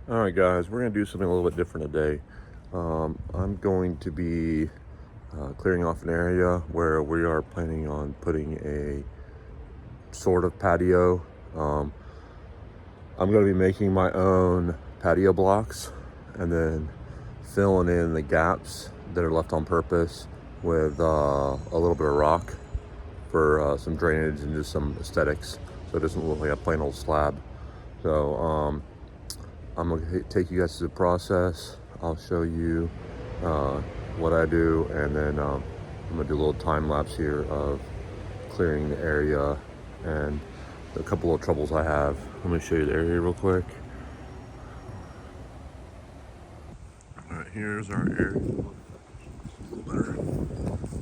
All right, guys, we're going to do something a little bit different today. I'm going to be clearing off an area where we are planning on putting a sort of patio. I'm going to be making my own patio blocks and then filling in the gaps that are left on purpose with a little bit of rock for some drainage and just some aesthetics, so it doesn't look like a plain old slab. So I'm gonna take you guys through the process. I'll show you what I do, and then I'm gonna do a little time lapse here of clearing the area and a couple of troubles I have. Let me show you the area real quick. All right, here's our area. A little better.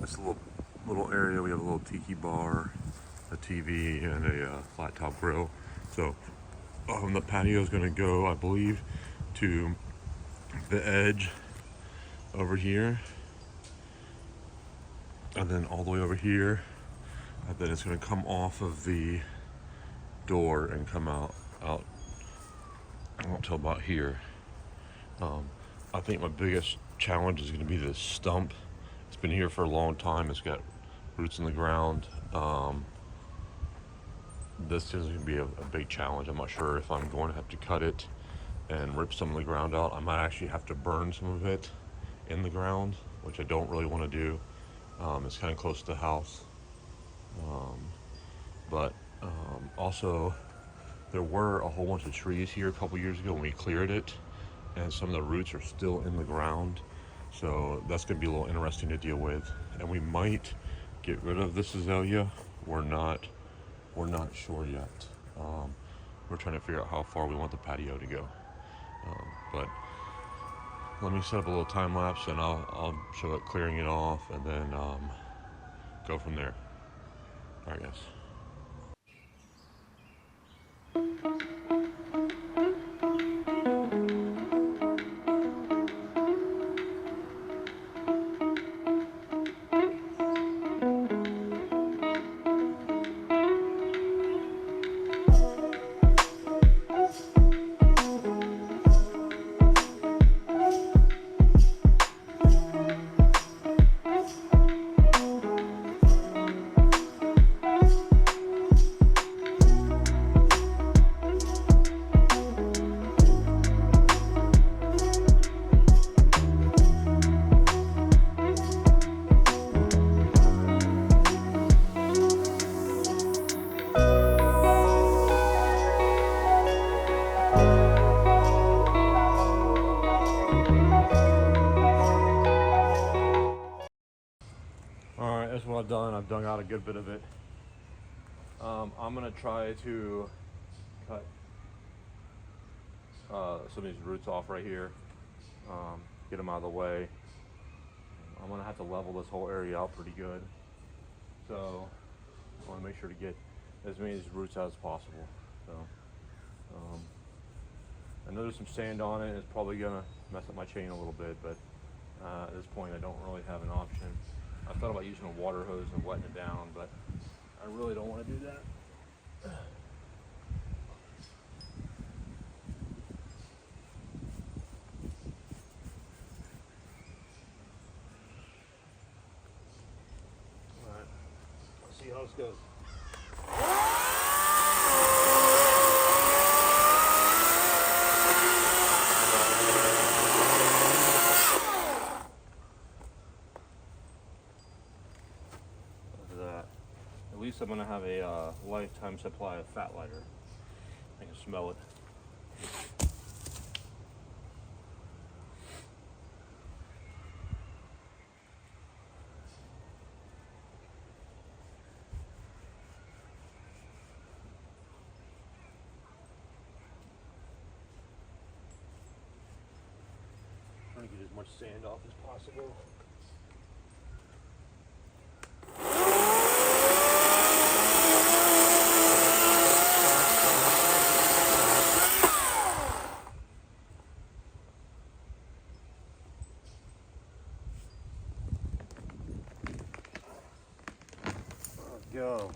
It's a little area. We have a little tiki bar, a TV, and a flat top grill. So the patio is gonna go, I believe, to the edge over here, and then all the way over here, and then it's going to come off of the door and come out till about here. I think my biggest challenge is going to be this stump. It's been here for a long time. It's got roots in the ground. This is going to be a big challenge. I'm not sure if I'm going to have to cut it and rip some of the ground out. I might actually have to burn some of it in the ground, which I don't really want to do. It's kind of close to the house. But also, there were a whole bunch of trees here a couple years ago when we cleared it, and some of the roots are still in the ground. So that's going to be a little interesting to deal with. And we might get rid of this azalea. We're not sure yet. We're trying to figure out how far we want the patio to go. But let me set up a little time lapse, and I'll show it clearing it off, and then go from there. All right, guys. Alright, that's what I've done. I've dug out a good bit of it. I'm going to try to cut some of these roots off right here, get them out of the way. I'm going to have to level this whole area out pretty good. So I want to make sure to get as many of these roots out as possible. So I know there's some sand on it. It's probably going to mess up my chain a little bit, but at this point I don't really have an option. I thought about using a water hose and wetting it down, but I really don't want to do that. All right, let's see how this goes. At least I'm going to have a lifetime supply of fat lighter. I can smell it. Trying to get as much sand off as possible. Go.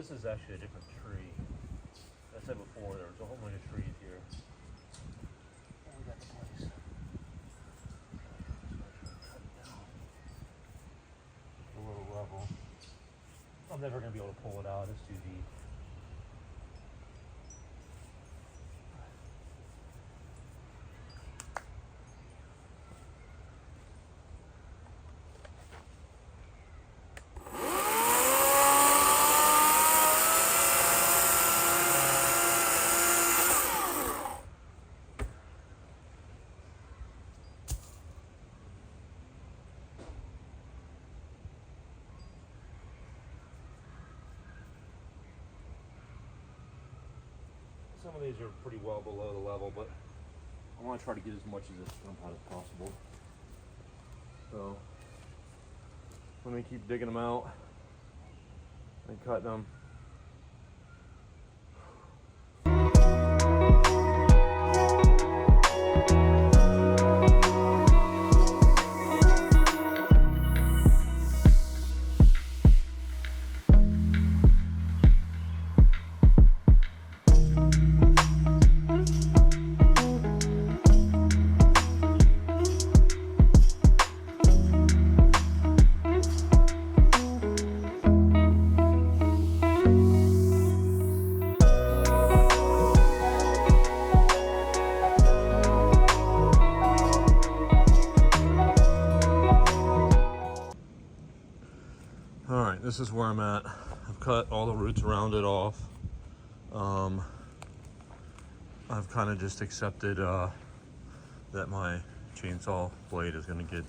this is actually a different tree. As I said before, there was a whole bunch of trees here. And we got the place. A little level. I'm never going to be able to pull it out, it's too deep. Some of these are pretty well below the level, but I want to try to get as much of this stump out as possible. So let me keep digging them out and cutting them. Alright, this is where I'm at. I've cut all the roots around it off. I've kind of just accepted that my chainsaw blade is going to get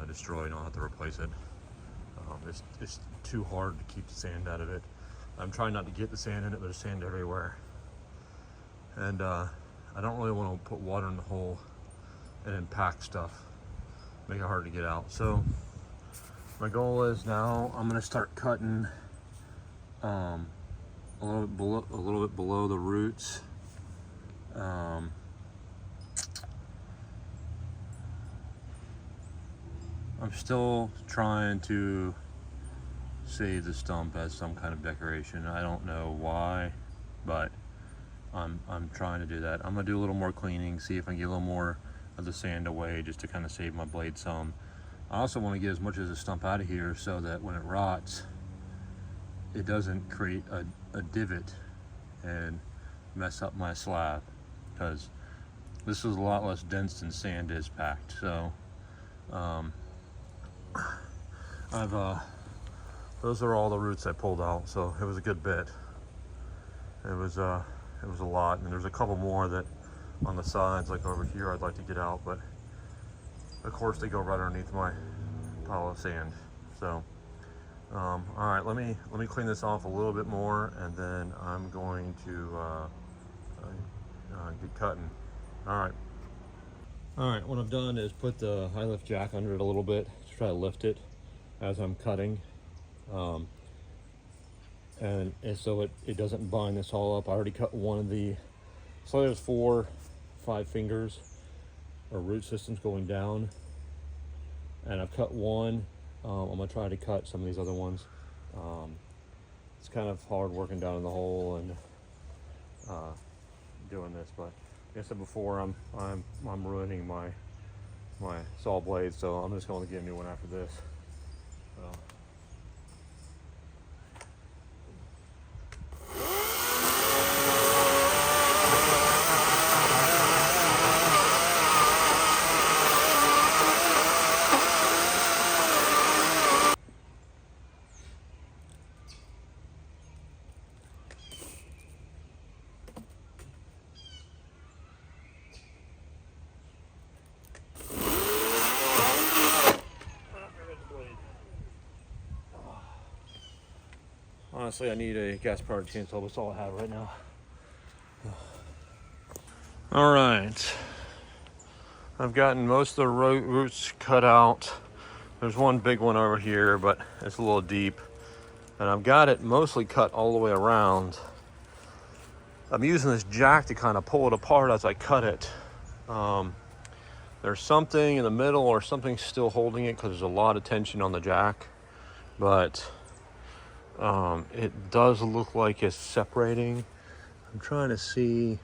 destroyed and I'll have to replace it. It's too hard to keep the sand out of it. I'm trying not to get the sand in it, but there's sand everywhere. And I don't really want to put water in the hole and then pack stuff, make it hard to get out. So my goal is now I'm going to start cutting a little bit below the roots. I'm still trying to save the stump as some kind of decoration. I don't know why, but I'm trying to do that. I'm gonna do a little more cleaning, see if I can get a little more of the sand away just to kind of save my blade some. I also want to get as much of the stump out of here so that when it rots, it doesn't create a divot and mess up my slab, because this is a lot less dense than sand is packed. So those are all the roots I pulled out, so it was a good bit. It was a lot, and there's a couple more that on the sides, like over here, I'd like to get out, but of course they go right underneath my pile of sand. So all right, let me clean this off a little bit more, and then I'm going to get cutting. All right, what I've done is put the high lift jack under it a little bit to try to lift it as I'm cutting, and so it doesn't bind this all up. I already cut one of the, so there's 4, 5 fingers or root systems going down, and I've cut one. I'm gonna try to cut some of these other ones. It's kind of hard working down in the hole and doing this, but like I said before, I'm ruining my saw blade, so I'm just going to get a new one after this. So. Honestly, I need a gas-powered chainsaw, but that's all I have right now. All right, I've gotten most of the roots cut out. There's one big one over here, but it's a little deep. And I've got it mostly cut all the way around. I'm using this jack to kind of pull it apart as I cut it. There's something in the middle or something still holding it because there's a lot of tension on the jack. But It does look like it's separating. I'm trying to see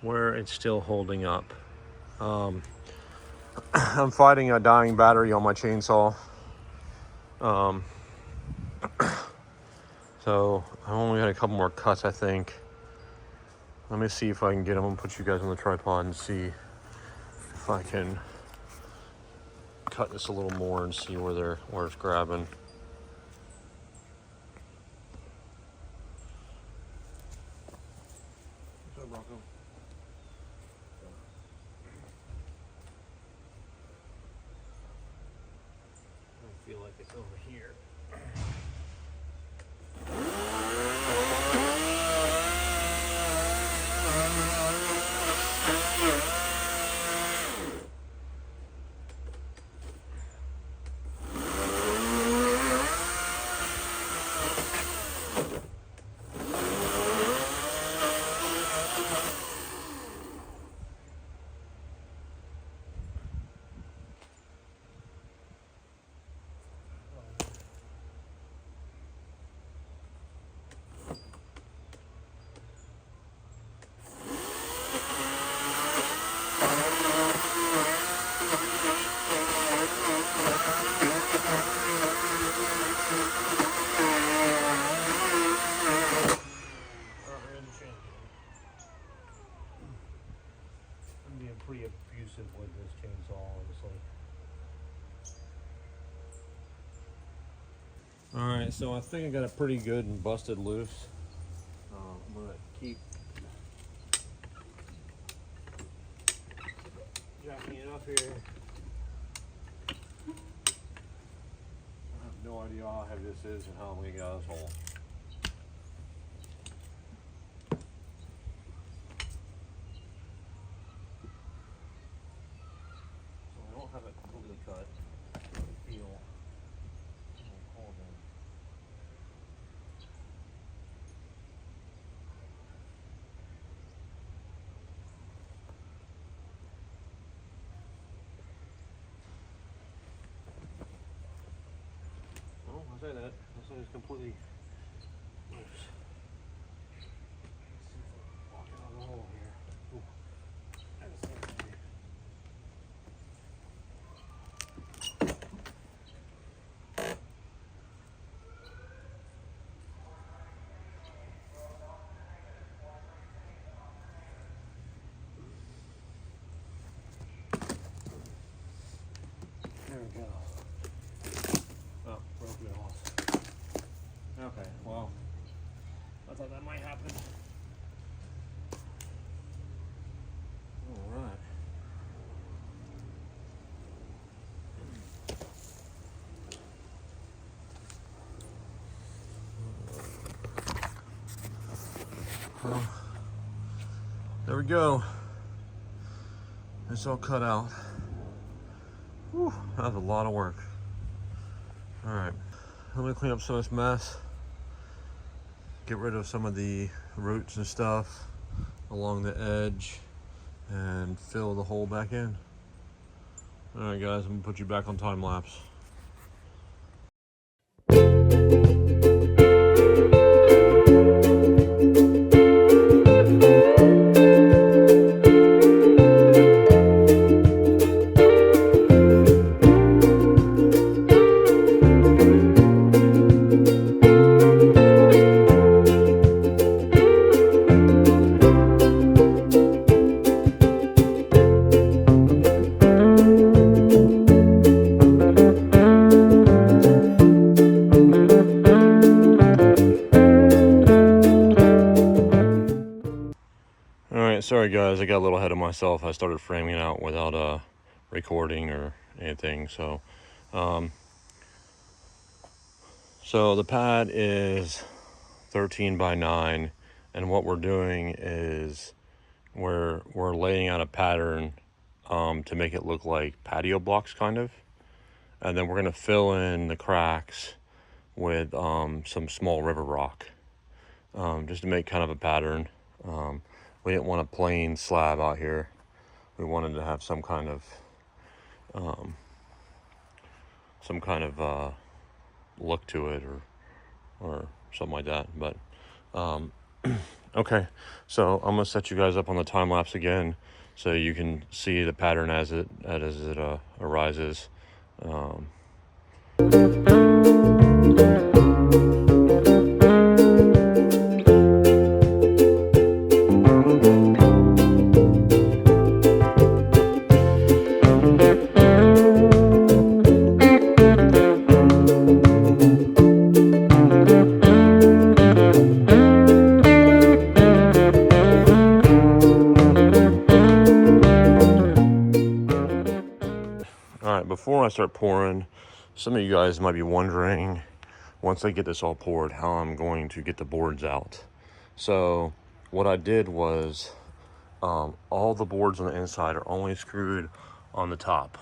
where it's still holding up. I'm fighting a dying battery on my chainsaw. So I only had a couple more cuts, I think. Let me see if I can get them. I'm gonna put you guys on the tripod and see if I can cut this a little more and see where it's grabbing. What's up, Bronco? I feel like it's over here. I'm being pretty abusive with this chainsaw, honestly. Alright, so I think I got it pretty good and busted loose. I'm going to keep jacking it up here. I have no idea how heavy this is and how I'm going to get out of this hole. So I don't have it completely cut. I feel hold on. Oh, I say that. This thing is completely loose. Let's see if I can walk it out of the hole here. Ooh. That is heavy. There we go. Oh, broke it off. Okay, well, I thought that might happen. All right. Well, there we go. It's all cut out. Whew, that was a lot of work. All right, let me clean up some of this mess. Get rid of some of the roots and stuff along the edge and fill the hole back in. All right, guys, I'm gonna put you back on time lapse. Sorry guys, I got a little ahead of myself. I started framing it out without recording or anything. So the pad is 13 by 9, and what we're doing is we're laying out a pattern to make it look like patio blocks kind of, and then we're gonna fill in the cracks with some small river rock, just to make kind of a pattern. We didn't want a plain slab out here. We wanted to have some kind of look to it or something like that. But okay, so I'm gonna set you guys up on the time lapse again, so you can see the pattern as it arises. All right, before I start pouring, some of you guys might be wondering, once I get this all poured, how I'm going to get the boards out. So what I did was, all the boards on the inside are only screwed on the top.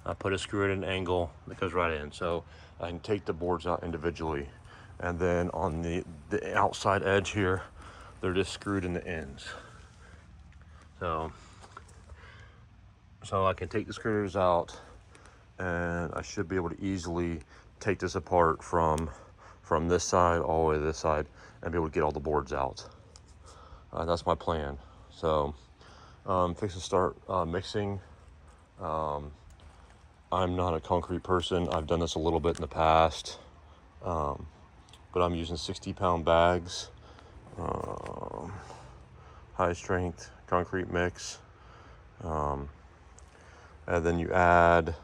I put a screw at an angle that goes right in, so I can take the boards out individually. And then on the outside edge here, they're just screwed in the ends. So I can take the screws out, and I should be able to easily take this apart from this side all the way to this side and be able to get all the boards out. That's my plan. So fix to start mixing. I'm not a concrete person. I've done this a little bit in the past, but I'm using 60-pound bags, high strength concrete mix, and then you add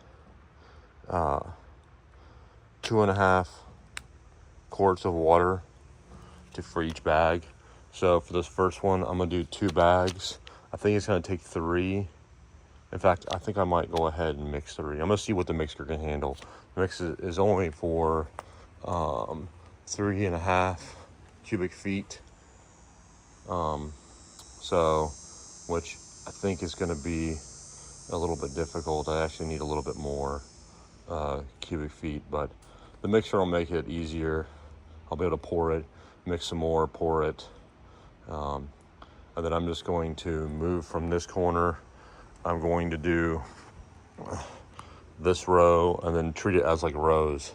2.5 quarts of water for each bag. So for this first one, I'm gonna do 2 bags. I think it's gonna take 3. In fact, I think I might go ahead and mix 3. I'm gonna see what the mixer can handle. The mixer is only for 3.5 cubic feet. So, which I think is gonna be a little bit difficult. I actually need a little bit more cubic feet, but the mixer will make it easier. I'll be able to pour it, mix some more, pour it, and then I'm just going to move from this corner. I'm going to do this row and then treat it as like rows,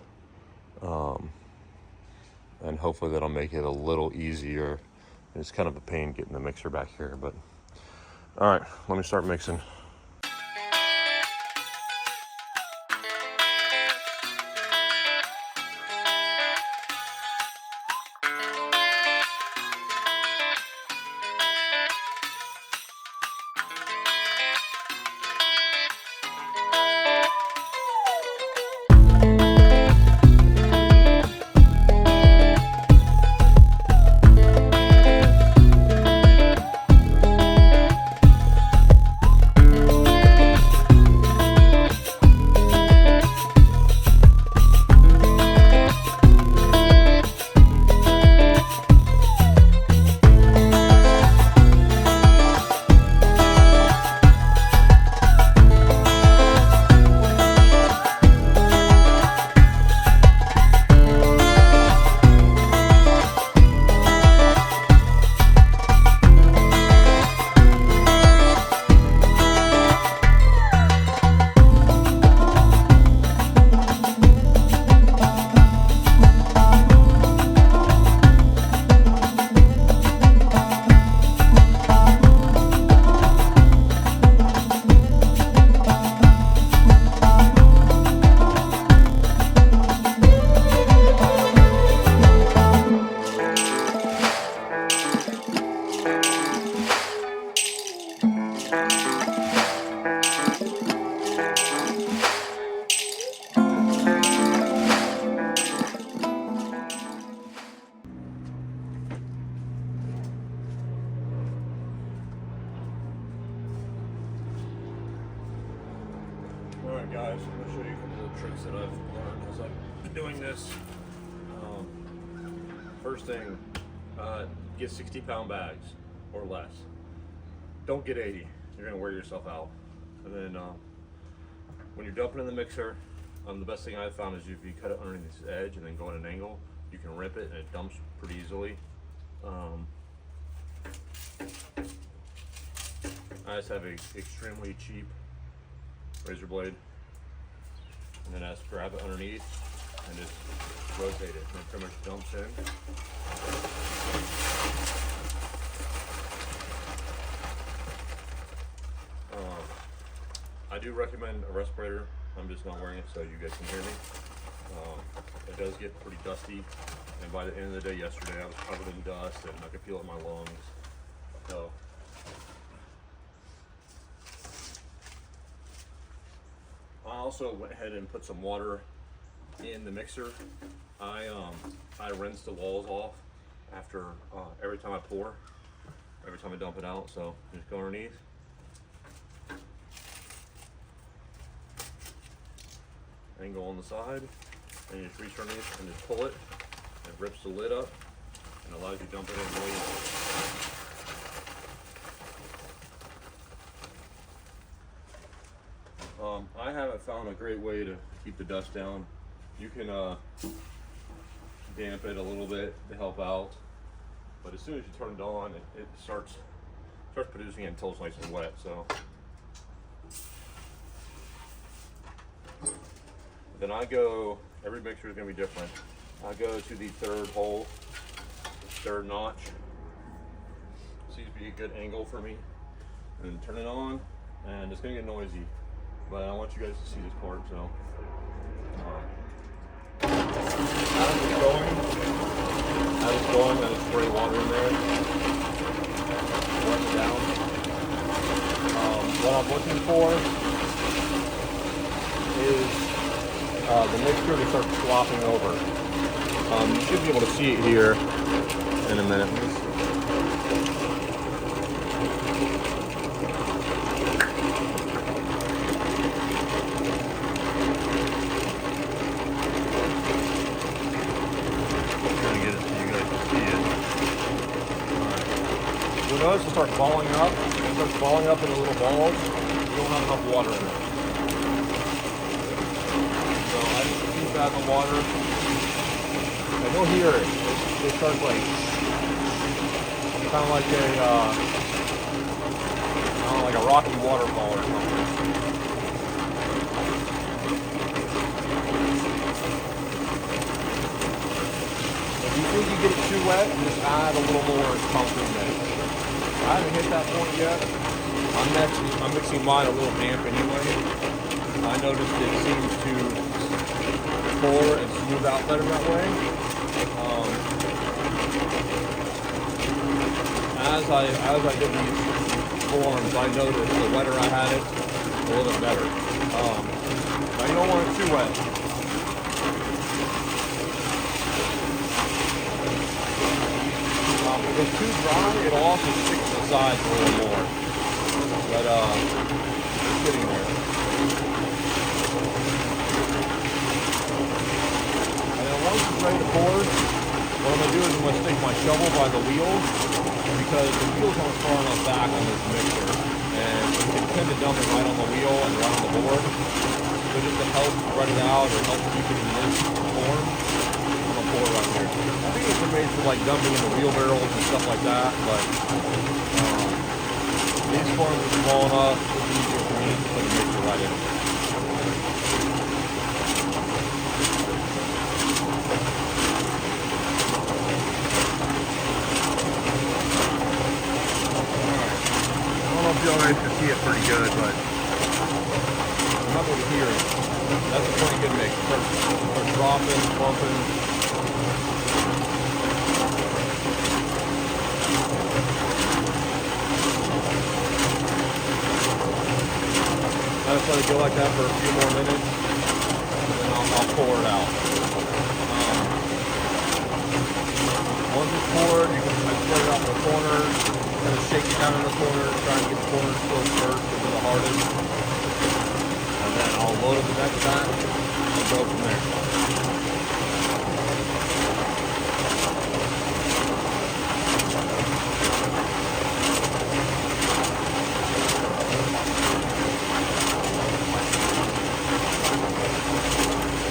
and hopefully that'll make it a little easier. It's kind of a pain getting the mixer back here, but all right, let me start mixing. Alright guys, I'm going to show you a couple of tricks that I've learned as I've been doing this. First thing, get 60-pound bags or less. Don't get 80, you're going to wear yourself out. And then when you're dumping in the mixer, the best thing I've found is if you cut it underneath this edge and then go at an angle, you can rip it and it dumps pretty easily. I just have an extremely cheap razor blade, and then I just grab it underneath and just rotate it, and it pretty much dumps in. I do recommend a respirator. I'm just not wearing it so you guys can hear me. It does get pretty dusty, and by the end of the day yesterday I was covered in dust and I could feel it in my lungs. So I also went ahead and put some water in the mixer. I rinse the walls off after every time I pour, every time I dump it out. So just go underneath. And go on the side, and you just reach underneath and just pull it, and it rips the lid up and allows you to dump it in really easy. I haven't found a great way to keep the dust down. You can damp it a little bit to help out, but as soon as you turn it on, it starts producing it until it's nice and wet. So then I go, every mixture is going to be different. I go to the third hole, third notch. Seems to be a good angle for me. And turn it on, and it's going to get noisy, but I want you guys to see this part. So as it's going, I just spray water in there, wipe it down. What I'm looking for is the mixture to start slopping over. You should be able to see it here in a minute. Trying to get it so you guys can see it. Alright. You'll notice it'll start balling up. It starts balling up into little balls. You don't have enough water in it. Add the water, and you'll hear it. It starts like kind of like a rocky waterfall or something. If you think you get it too wet, just add a little more pumpkin mix. I haven't hit that point yet. I'm mixing mine a little damp anyway. I noticed it seems to pour and smooth out better that way. As I did these forms, I noticed the wetter I had it, a little bit better. Now you don't want it too wet. If it's too dry, it'll also stick to the sides a little more. But it's getting there. Once it's ready to pour, what I'm going to do is I'm going to stick my shovel by the wheels, because the wheels aren't far enough back on this mixer, and you can tend to dump it right on the wheel and right on the board. So just to help spread it out or help keep it in this form, I'm going to pour it right here. I think it's made for like dumping in the wheelbarrows and stuff like that, but these forms are small enough, it's easier for me to put the mixer right in. You guys can see it pretty good, but I'm not able to hear it. That's a pretty good mix. Start dropping, bumping. I just let it go like that for a few more minutes, and then I'll pour it out. Once it's poured, you can spread it out in the corners. Kind of shake it down in the corner, try and get the corners close first to the hardest. And then I'll load up the next time and go from there.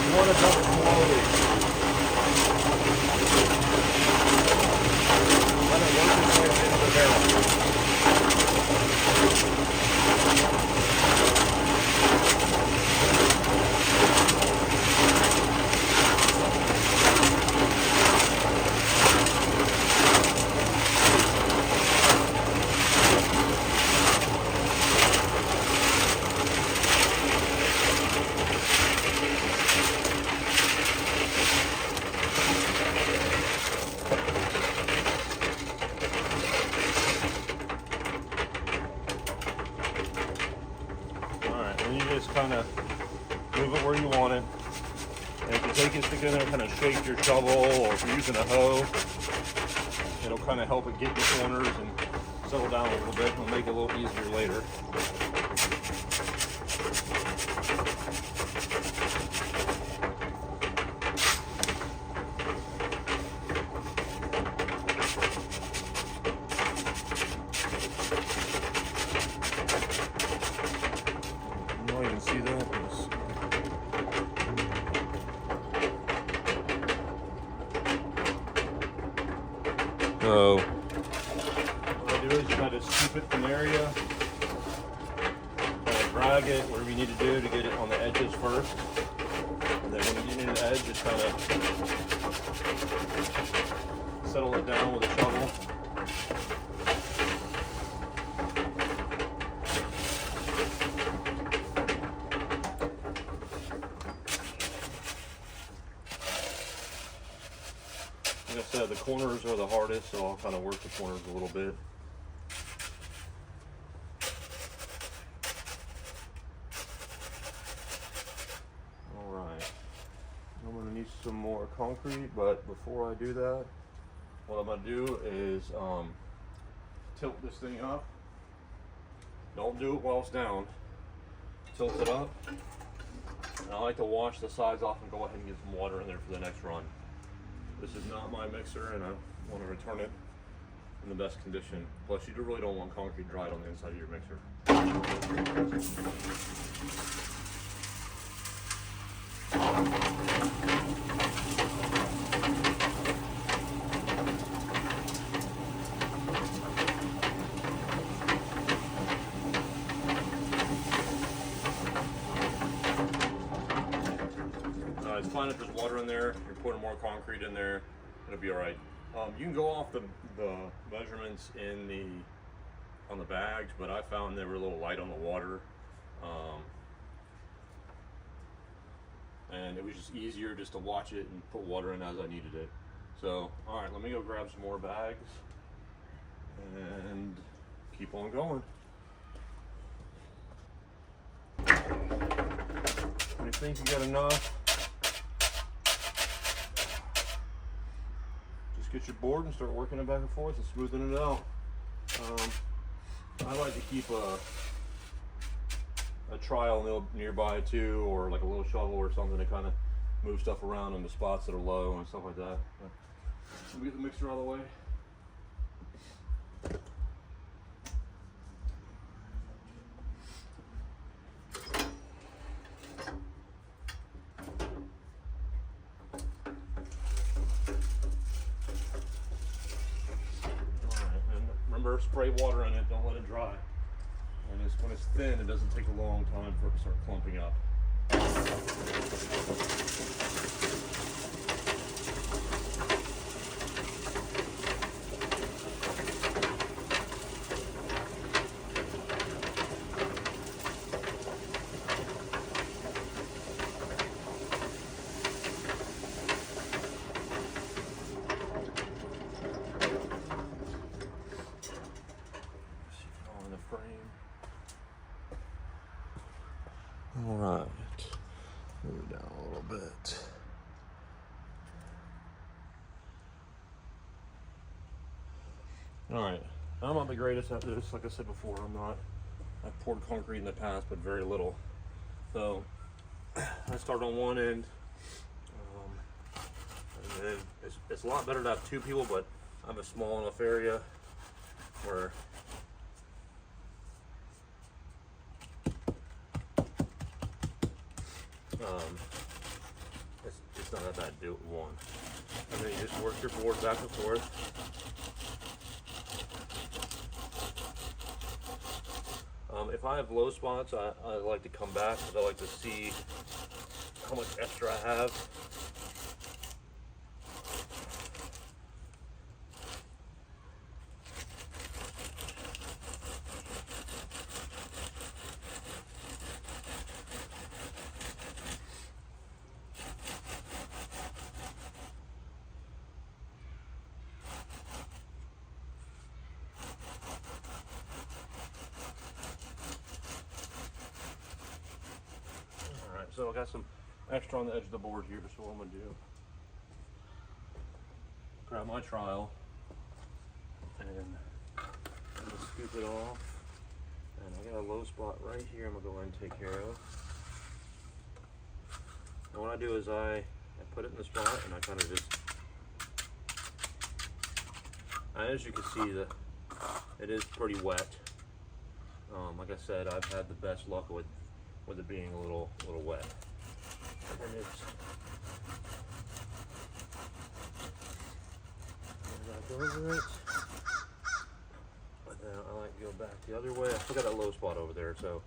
You want to dump it slowly. Let it work its way into the barrel. just kind of move it where you want it. And if you take it, stick it in there, and kind of shake your shovel, or if you're using a hoe, it'll kind of help it get in the corners and settle down a little bit. It'll make it a little easier later. You don't even see that. So what I do is you kind of scoop it from area, kind of drag it, whatever you need to do to get it on the edges first. And then when you get into the edge, just kind of settle it down with a shovel. Like I said, the corners are the hardest, so I'll kind of work the corners a little bit. Alright, I'm going to need some more concrete, but before I do that, what I'm going to do is tilt this thing up. Don't do it while it's down. Tilt it up. And I like to wash the sides off and go ahead and get some water in there for the next run. This is not my mixer, and I want to return it in the best condition. Plus, you really don't want concrete dried on the inside of your mixer. It's fine if there's water in there. You're putting more concrete in there, it'll be all right. You can go off the measurements on the bags, but I found they were a little light on the water, and it was just easier just to watch it and put water in as I needed it. So, all right, let me go grab some more bags and keep on going. When you think you got enough, get your board and start working it back and forth and smoothing it out. I like to keep a trowel nearby too, or like a little shovel or something to kind of move stuff around in the spots that are low and stuff like that. Let me get the mixer out of the way. Spray water in it, don't let it dry. And when it's thin, it doesn't take a long time for it to start clumping up. All right, move it down a little bit. All right, I'm not the greatest at this. Like I said before, I've poured concrete in the past, but very little. So I start on one end, and then it's a lot better to have two people, but I have a small enough area where it's not that bad to do it with one. And then you just work your board back and forth. If I have low spots, I like to come back because I like to see how much extra I have. So I got some extra on the edge of the board here, so what I'm gonna do, grab my trowel and I'm gonna scoop it off. And I got a low spot right here I'm gonna go ahead and take care of. And what I do is I put it in the spot and I kind of just, as you can see, it is pretty wet. Like I said, I've had the best luck with it being a little wet. And it's back over it. But then I like to go back the other way. I still got that low spot over there, so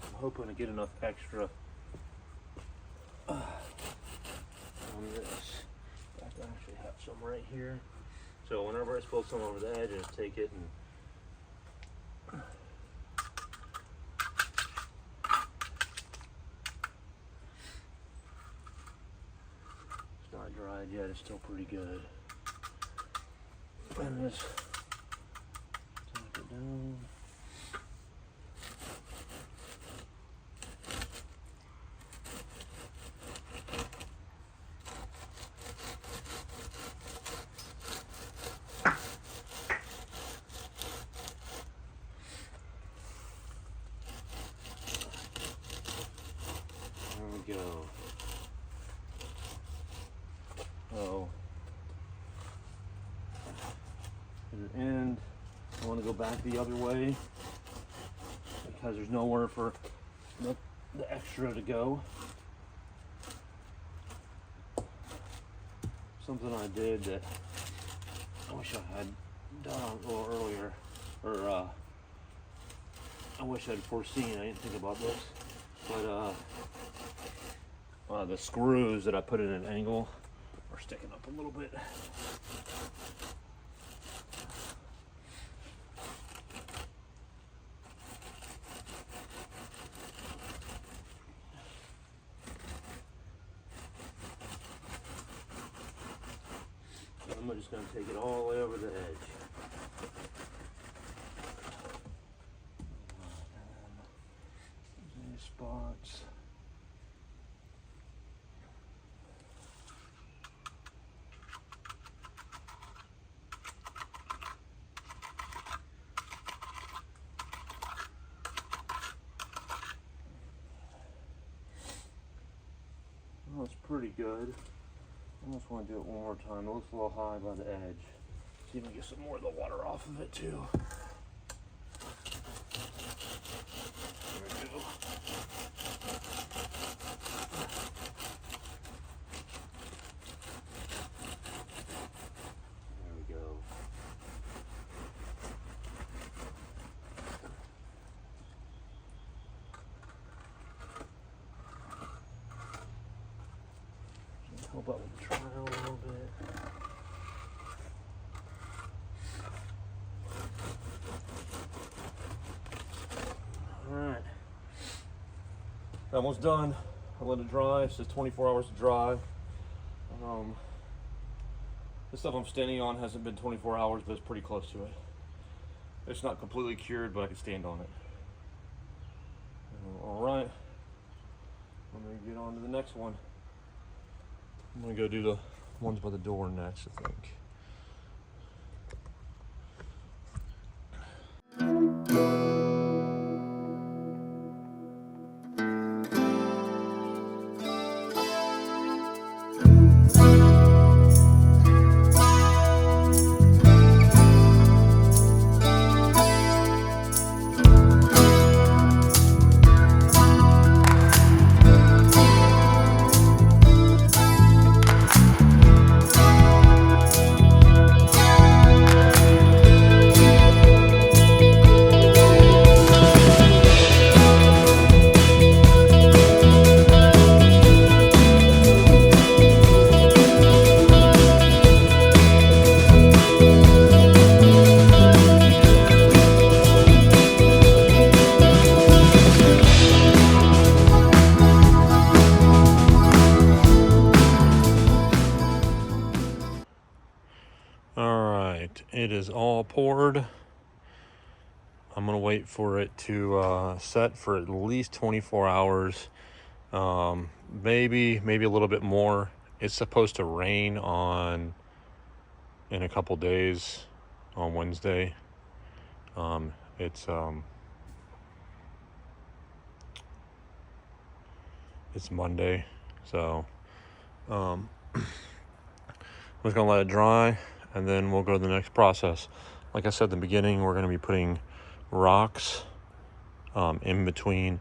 I'm hoping to get enough extra on this. I actually have some right here. So whenever I spill some over the edge, I just take it and it's not dried yet, it's still pretty good. And just take it down. There we go. So, to the end, I want to go back the other way because there's nowhere for the extra to go. Something I did that I wish I had done a little earlier, or I wish I'd foreseen. I didn't think about this, but the screws that I put at an angle are sticking up a little bit. I'm just going to take it all the way over the edge. Any spots? Well, it's pretty good. I almost want to do it one more time. It looks a little high by the edge. See if we can get some more of the water off of it too. There we go. There we go. Help out with the trowel a little bit. Alright. Almost done. I let it dry. It says 24 hours to dry. The stuff I'm standing on hasn't been 24 hours, but it's pretty close to it. It's not completely cured, but I can stand on it. Alright. I'm going to get on to the next one. I'm gonna go do the ones by the door next, I think. it is all poured. I'm gonna wait for it to set for at least 24 hours. Maybe a little bit more. It's supposed to rain in a couple days on Wednesday. It's Monday, so I'm just gonna let it dry, and then we'll go to the next process. Like I said at the beginning, we're gonna be putting rocks in between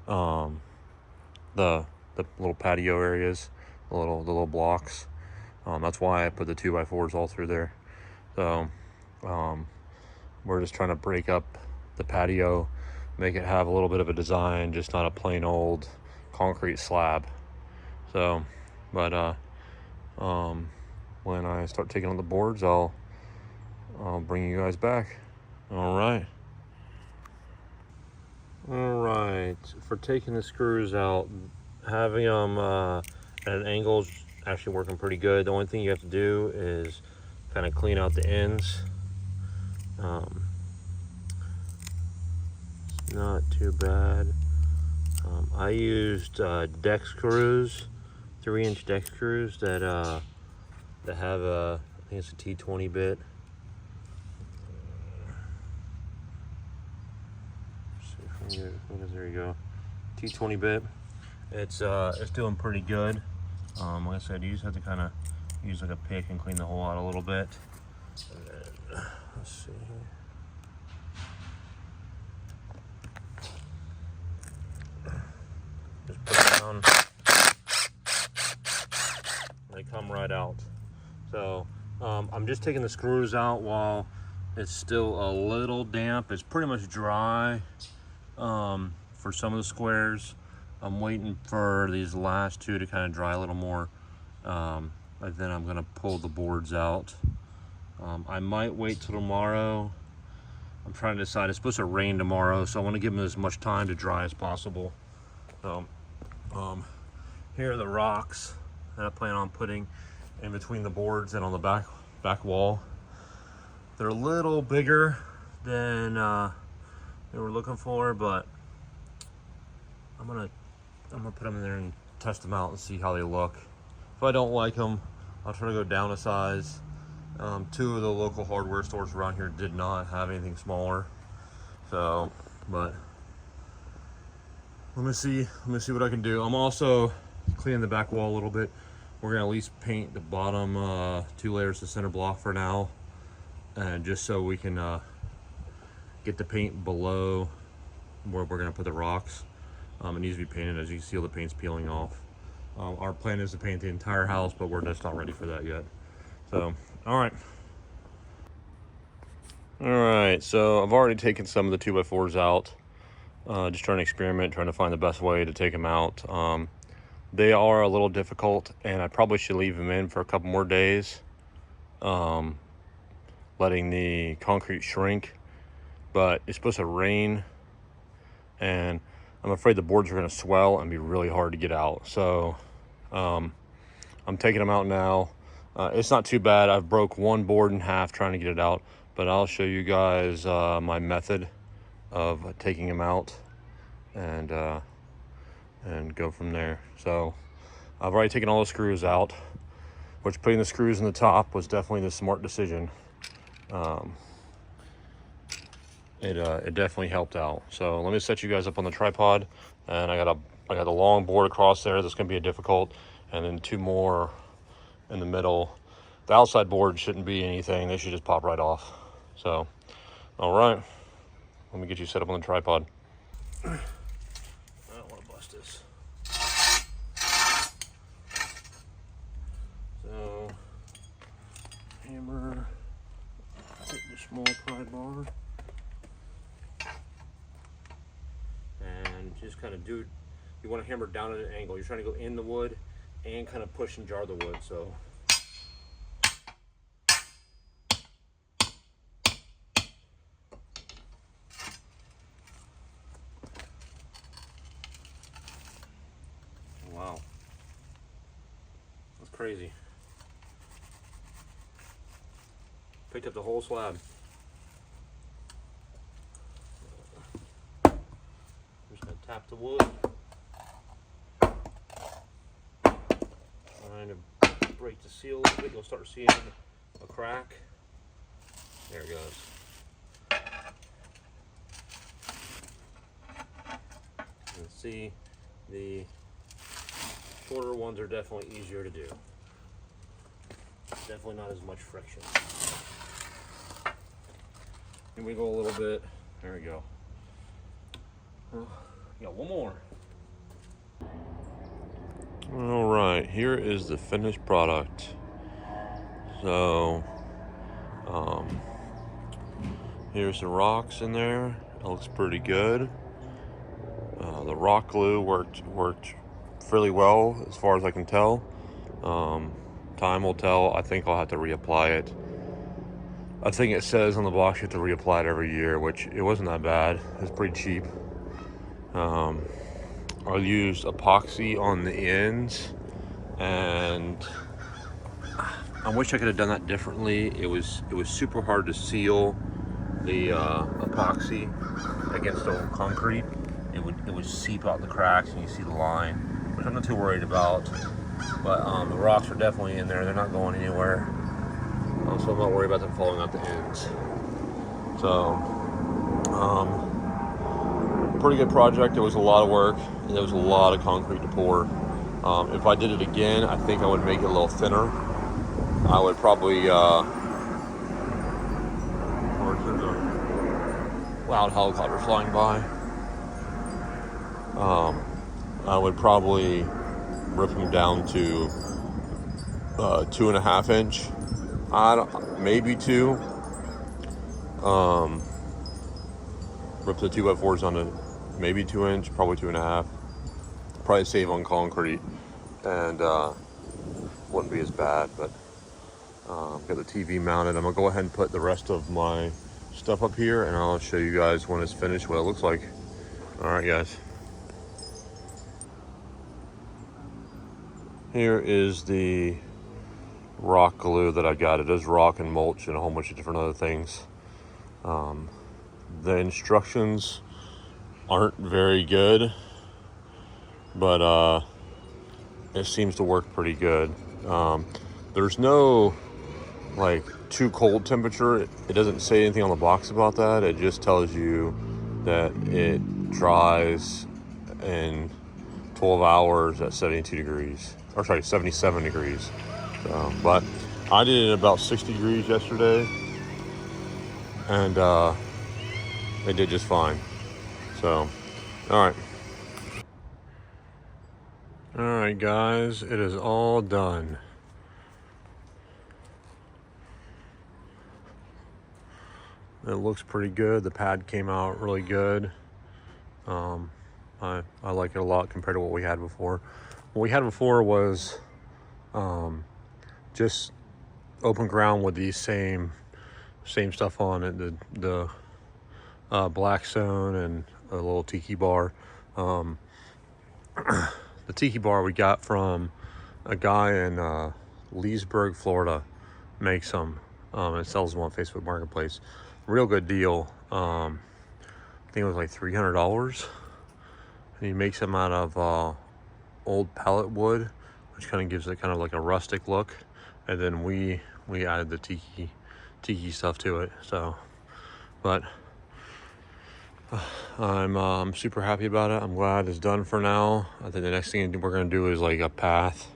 the little patio areas, the little blocks. That's why I put the 2x4s all through there. So we're just trying to break up the patio, make it have a little bit of a design, just not a plain old concrete slab. So, but when I start taking on the boards, I'll bring you guys back. All right. For taking the screws out, having them at an angle is actually working pretty good. The only thing you have to do is kind of clean out the ends. It's not too bad. I used deck screws, 3-inch deck screws that have I think it's a T20 bit. There you go, T20 bit. It's doing pretty good. Like I said, you just have to kind of use like a pick and clean the hole out a little bit. And then, let's see here. Just put it down. They come right out. So I'm just taking the screws out while it's still a little damp. It's pretty much dry for some of the squares. I'm waiting for these last two to kind of dry a little more. And then I'm gonna pull the boards out. I might wait till tomorrow. I'm trying to decide. It's supposed to rain tomorrow, so I want to give them as much time to dry as possible. So here are the rocks that I plan on putting in between the boards and on the back wall. They're a little bigger than they were looking for, but I'm gonna put them in there and test them out and see how they look. If I don't like them, I'll try to go down a size. Two of the local hardware stores around here did not have anything smaller, so but let me see what I can do. I'm also cleaning the back wall a little bit. We're gonna at least paint the bottom 2 layers of center block for now, and just so we can get the paint below where we're gonna put the rocks. It needs to be painted. As you can see, all the paint's peeling off. Our plan is to paint the entire house, but we're just not ready for that yet. So, all right, so I've already taken some of the 2x4s out. Just trying to experiment, trying to find the best way to take them out. They are a little difficult, and I probably should leave them in for a couple more days, letting the concrete shrink. But it's supposed to rain, and I'm afraid the boards are going to swell and be really hard to get out. So I'm taking them out now. It's not too bad. I've broke one board in half trying to get it out, but I'll show you guys my method of taking them out and go from there. So I've already taken all the screws out, which putting the screws in the top was definitely the smart decision. It definitely helped out. So let me set you guys up on the tripod, and I got a long board across there that's going to be difficult, and then 2 more in the middle. The outside board shouldn't be anything. They should just pop right off. So, all right, let me get you set up on the tripod. I don't want to bust this. So, hammer, take the small pry bar, and just kind of you want to hammer down at an angle. You're trying to go in the wood and kind of push and jar the wood. So wow, that's crazy. Picked up the whole slab. I'm just gonna tap the wood. Trying to break the seal a little bit. You'll start seeing a crack. There it goes. You can see the shorter ones are definitely easier to do. Definitely not as much friction. And we go a little bit. There we go. Got one more. All right, here is the finished product. So, here's the rocks in there. It looks pretty good. The rock glue worked fairly well as far as I can tell. Time will tell. I think I'll have to reapply it. I think it says on the box you have to reapply it every year, which it wasn't that bad. It's pretty cheap. I used epoxy on the ends, and I wish I could have done that differently. It was super hard to seal the epoxy against the concrete. It would seep out the cracks, and you see the line, which I'm not too worried about. But the rocks are definitely in there. They're not going anywhere. So I'm not worried about them falling out the ends. So, pretty good project. It was a lot of work, and there was a lot of concrete to pour. If I did it again, I think I would make it a little thinner. I would probably, there's a loud helicopter flying by. I would probably rip them down to 2.5 inch. Maybe 2. Rip the 2x4s on to maybe 2 inch, probably 2.5. Probably save on concrete, and wouldn't be as bad. But got the TV mounted. I'm gonna go ahead and put the rest of my stuff up here, and I'll show you guys when it's finished what it looks like. All right, guys. Here is the rock glue that I got. It is rock and mulch and a whole bunch of different other things. The instructions aren't very good, but it seems to work pretty good. There's no like too cold temperature. It doesn't say anything on the box about that. It just tells you that it dries in 12 hours at 72 degrees. Or sorry, 77 degrees. But I did it at about 60 degrees yesterday, and it did just fine. So, all right, guys, it is all done. It looks pretty good. The pad came out really good. I like it a lot compared to what we had before. What we had before was just open ground with these same stuff on it. The black stone and a little tiki bar. The tiki bar we got from a guy in Leesburg, Florida. Makes them and sells them on Facebook Marketplace. Real good deal. I think it was like $300, and he makes them out of old pallet wood, which kind of gives it kind of like a rustic look. And then we added the tiki stuff to it. So, but I'm super happy about it. I'm glad it's done for now. I think the next thing we're gonna do is like a path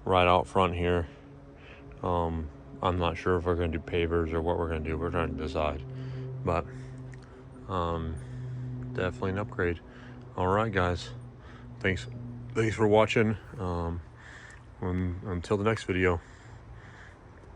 right out front here. I'm not sure if we're gonna do pavers or what we're gonna do. We're trying to decide, but definitely an upgrade. All right, guys, thanks for watching. Until the next video.